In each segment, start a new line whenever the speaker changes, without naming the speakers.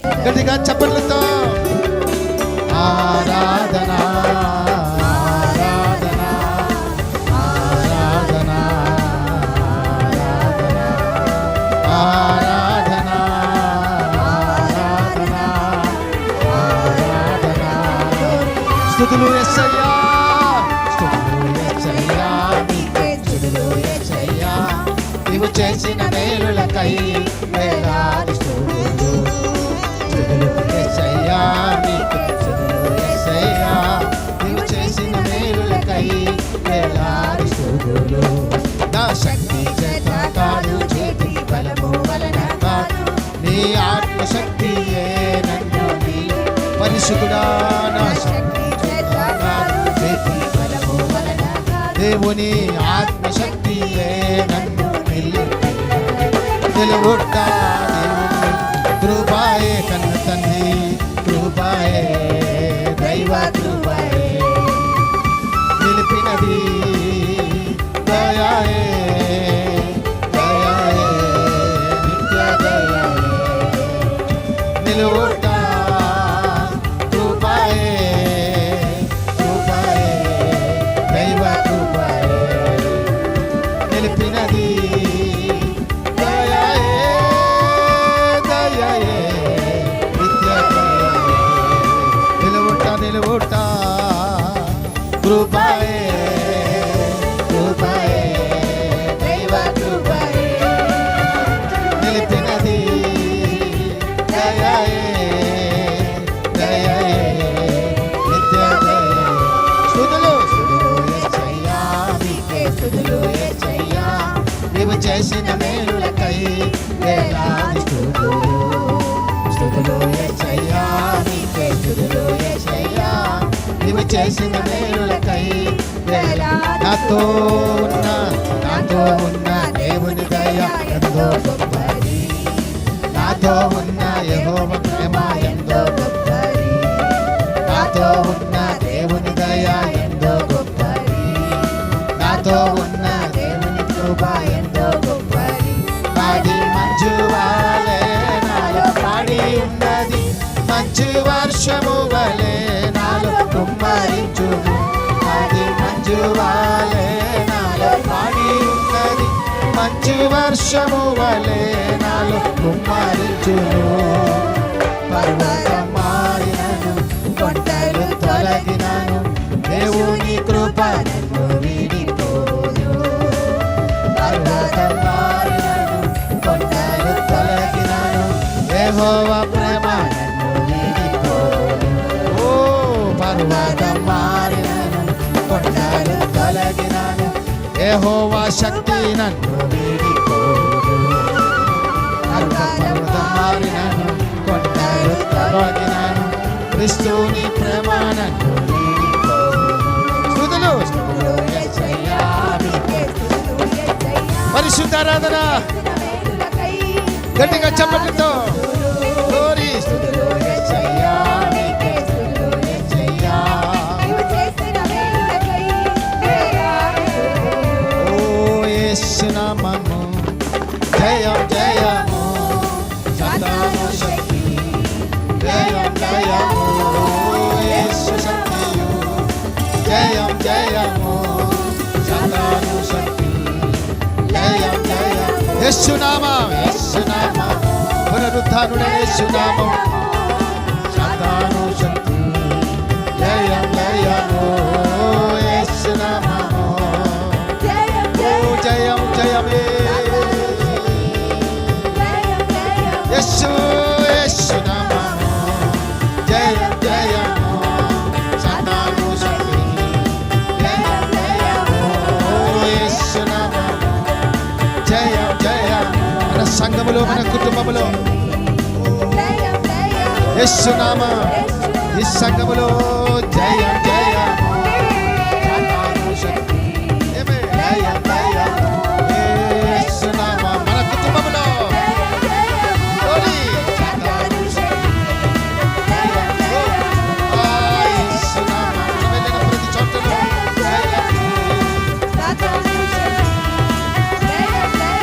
గట్టిగా చప్పట్లతో ఆరాధన ఆరాధన ఆరాధన ఆరాధన ఆరాధన ఆరాధన స్తుతులు యేసయ్యా స్తుతులు యేసయ్యా నీకే స్తుతులు యేసయ్యా నీవు చేసిన మేలులకై వేలాది స్తుతులు స్తుతులు యేసయ్యా నీకే స్తుతులు యేసయ్యా నీవు చేసిన మేలులకై వేలాది స్తుతులు నా శక్తి చేత కాదు చేతి బలము వలన కాదు నీ ఆత్మశక్తియే నన్ను నీ పరిశుద్ధుడా నా శక్తి చేత కాదు చేతి బలము వలన కాదు దేవుని ఆత్మశక్తియే నన్ను నిలువుట కృపాయే కన్న తండ్రి కృపాయే దైవ కృపాయే నిలిపినది దయాయే దయాయే నిత్య దయాయే నిలువుట కృపాయే కృపాయే దైవ కృపాయే నిలిపినది కృపాయే కృపాయే దైవ కృపాయే నిలిపినది దయాయే దయాయే నిత్య దయాయే స్తుతులు స్తుతులు యేసయ్యా నీకే స్తుతులు యేసయ్యా నీవు చేసిన మేలులకై వేలాది స్తుతులు స్తుతులు యేసయ్యా నీకే స్తుతులు యేసయ్యా నీవు చేసిన మేలులకై నాతో ఉన్న దేవుని దయ ఎంతో గొప్పది నాతో ఉన్న యెహోవా ప్రేమ ఎంతో గొప్పది నాతో ఉన్న దేవుని దయ ఎంతో గొప్పది నాతో ఉన్న దేవుని కృప ఎంతో గొప్పది పాడి మంచు వలె నాలో పాడి ఉన్నది మంచు వర్షము వలె నాలో కుమ్మరించుము అది మంచు వలె నాలో పాడి ఉన్నది మంచు వర్షము వలె నాలో కుమ్మరించును పర్వతం మారినను కొండలు తొలగినను దేవుని కృప నన్ను వీడిపోదు పర్వతం మారినను కొండలు తొలగినను యెహోవా ప్రేమ నన్ను వీడిపోదు ఓ పర్వతం మారినను కొండలు తొలగినను యెహోవా శక్తి నన్ను వీడిపోదు పర్వతం మారినను కొండలు తొలగినను క్రీస్తుని ప్రేమ నన్ను వీడిపోదు స్తుతులు స్తుతులు యేసయ్యా నీకే స్తుతులు యేసయ్యా పరిశుద్ధ ఆరాధన గట్టిగా చప్పట్లతో గ్లోరీ స్తుతులు యేసయ్యా నీకే స్తుతులు యేసయ్యా నీవు చేసిన మేలులకై వేలాది స్తుతులు ఓ యేసు నామము జయం జయము సాతాను శక్తి జయం జయము యేసు శక్తియు జయం జయము సాతాను శక్తి జయం జయము యేసు నామం పునరుద్ధానుడైన యేసు నామం సాతాను శక్తి జయం జయము యేసు నామము ఓ జయం జయమే యేసు యేసు నామము జయం జయము సాతాను శక్తి జయం జయము యేసు నామము జయం జయము మన సంఘములో మన కుటుంబములో యేసు నామం ఈ సంఘములో జయం జయము సాతాను శక్తి జయం జయము యేసు నామం మన కుటుంబములో సాతాను శక్తి యేసు నామం వెళ్ళిన ప్రతి చోటలో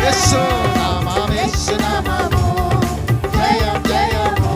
యేసు నామము జయం జయము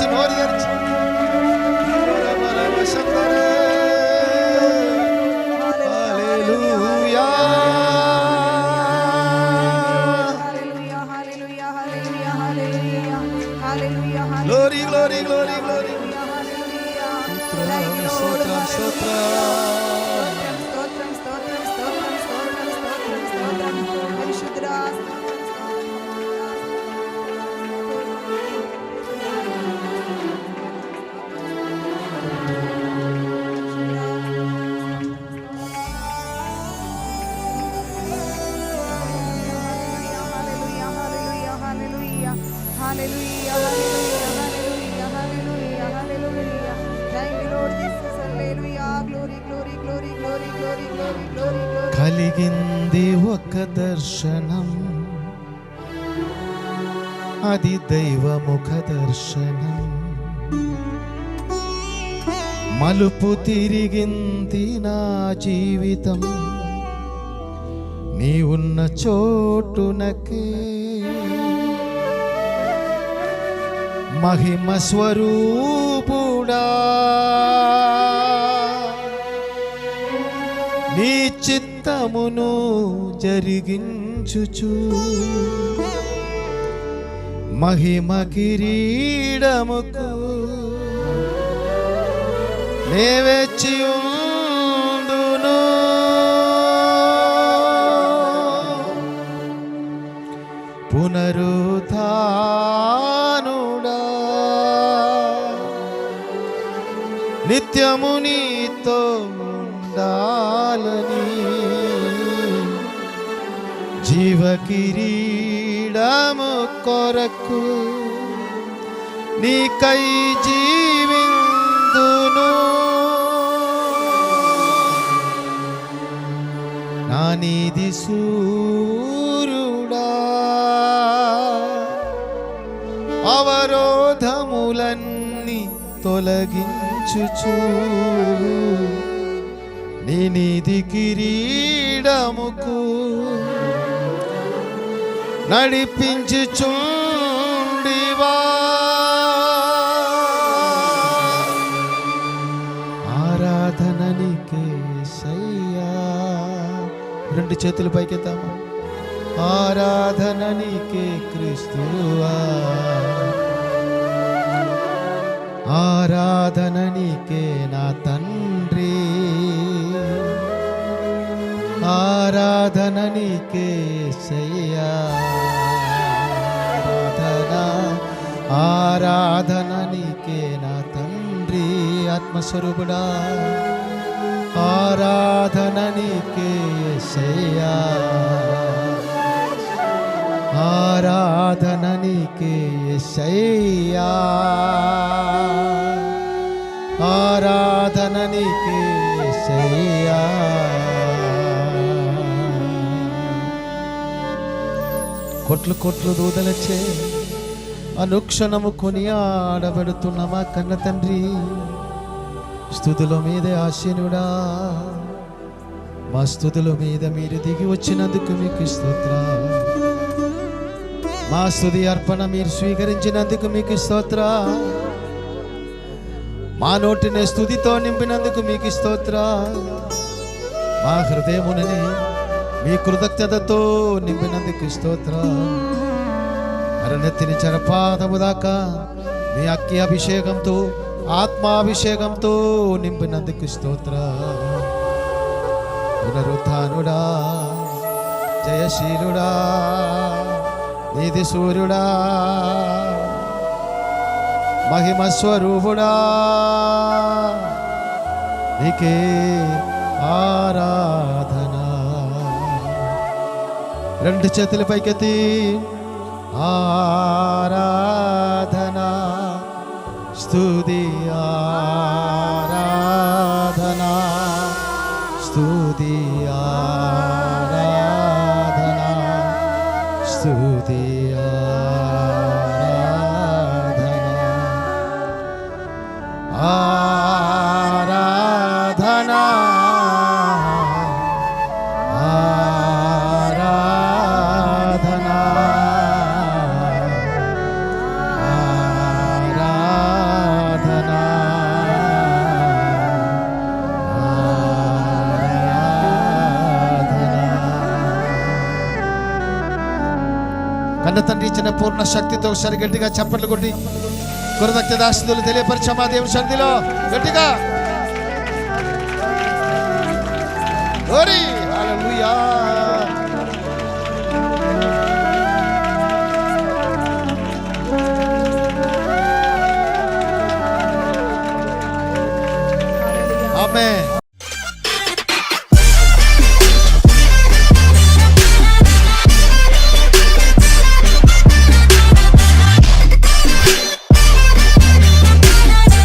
తెరిచి నోరు తెరిచి హల్లెలూయా గ్లోరీ గ్లోరీ గ్లోరీ గ్లోరీ స్తోత్రం కలిగింది ఒక దర్శనం, అది దైవముఖ దర్శనం. మలుపు తిరిగింది నా జీవితం, నీ ఉన్న చోటునకే. మహిమ స్వరూపుడా నీ చిత్తమును జరిగించుచు, మహిమ కిరీడముకు నే వెచ్చియుందును. పునరుత్థానుడా నిత్యము నీతో ఉండాలని, జీవ కిరీడము కొరకు నీకై జీవిందును. నా నీది సూర్యుడా అవరోధములన్నీ తొలగించుచు, నీ నీది కిరీడముకు నడిపించుచుండివా. ఆరాధన నీకే సయ్యా. రెండు చేతులు పైకెత్తాము. ఆరాధన నీకే క్రీస్తువా, ఆరాధన నీకే నా తండ్రి, ఆరాధన నీకే సయ్యా. ఆరాధన నీకే నా తండ్రి ఆత్మస్వరూపుడా, ఆరాధన నీకే సయ్యా. ఆరాధన నీకే సయ్యా, ఆరాధన నీకే సయ్యా. కొట్లు కొట్లు దూదలచ్చే అనుక్షణము కొనియాడబడుతున్న మా కన్న తండ్రి, స్తుతుల మీదే ఆశీనుడా, మా స్తుతుల మీద మీరు దిగి వచ్చినందుకు మీకు స్తోత్రం. మా స్తుతి అర్పణ మీరు స్వీకరించినందుకు మీకు స్తోత్రం. మా నోటిని స్తుతితో నింపినందుకు మీకు స్తోత్రం. మా హృదయమునని మీ కృతజ్ఞతతో నింపినందుకు స్తోత్రం. అరనెత్తిని చరపాదము దాకా మీ అక్కి అభిషేకంతో ఆత్మాభిషేకంతో నింపినందుకు స్తోత్రం. పునరుత్థానుడా, జయశీలుడా, నీతి సూర్యుడా, మహిమ స్వరూపుడా, నీకే ఆరాధన. రెండు చేతుల పైకెత్తి ఆరాధన, స్తుతి ఆరాధన, స్తుతి ఆరాధన, స్తుతి ఆరాధన, ఆరాధన, ఆరాధన, ఆరాధన. ఇచ్చిన పూర్ణ శక్తితో ఒకసారి గట్టిగా చప్పట్లు కొట్టి కృతజ్ఞతాస్తుతులు తెలియపరిచామా దేవుని సన్నిధిలో గట్టిగా. ఓరి హల్లెలూయా. ఆమేన్.